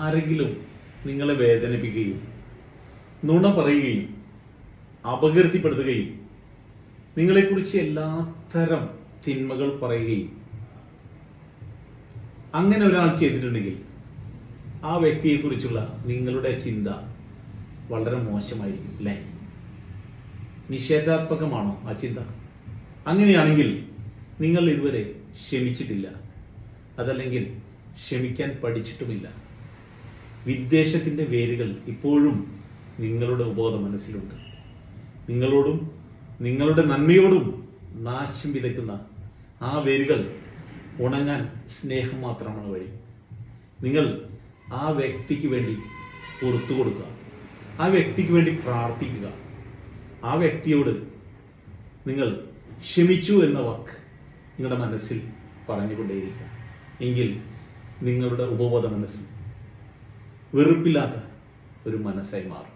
ആരെങ്കിലും നിങ്ങളെ വേദനിപ്പിക്കുകയും നുണ പറയുകയും അപകീർത്തിപ്പെടുത്തുകയും നിങ്ങളെക്കുറിച്ച് എല്ലാത്തരം തിന്മകൾ പറയുകയും അങ്ങനെ ഒരാൾ ചെയ്തിട്ടുണ്ടെങ്കിൽ ആ വ്യക്തിയെക്കുറിച്ചുള്ള നിങ്ങളുടെ ചിന്ത വളരെ മോശമായിരിക്കും അല്ലേ? നിഷേധാത്മകമാണോ ആ ചിന്ത? അങ്ങനെയാണെങ്കിൽ നിങ്ങൾ ഇതുവരെ ക്ഷമിച്ചിട്ടില്ല, അതല്ലെങ്കിൽ ക്ഷമിക്കാൻ പഠിച്ചിട്ടുമില്ല. വിദ്വേഷത്തിൻ്റെ വേരുകൾ ഇപ്പോഴും നിങ്ങളുടെ ഉപബോധ മനസ്സിലുണ്ട്. നിങ്ങളോടും നിങ്ങളുടെ നന്മയോടും നാശം വിതയ്ക്കുന്ന ആ വേരുകൾ ഉണങ്ങാൻ സ്നേഹം മാത്രമാണ് വഴി. നിങ്ങൾ ആ വ്യക്തിക്ക് വേണ്ടി പുറത്തു കൊടുക്കുക, ആ വ്യക്തിക്ക് വേണ്ടി പ്രാർത്ഥിക്കുക, ആ വ്യക്തിയോട് നിങ്ങൾ ക്ഷമിച്ചു എന്ന വാക്ക് നിങ്ങളുടെ മനസ്സിൽ പറഞ്ഞുകൊണ്ടേയിരിക്കുക. എങ്കിൽ നിങ്ങളുടെ ഉപബോധ മനസ്സ് വെറുപ്പില്ലാത്ത ഒരു മനസ്സായി മാറും.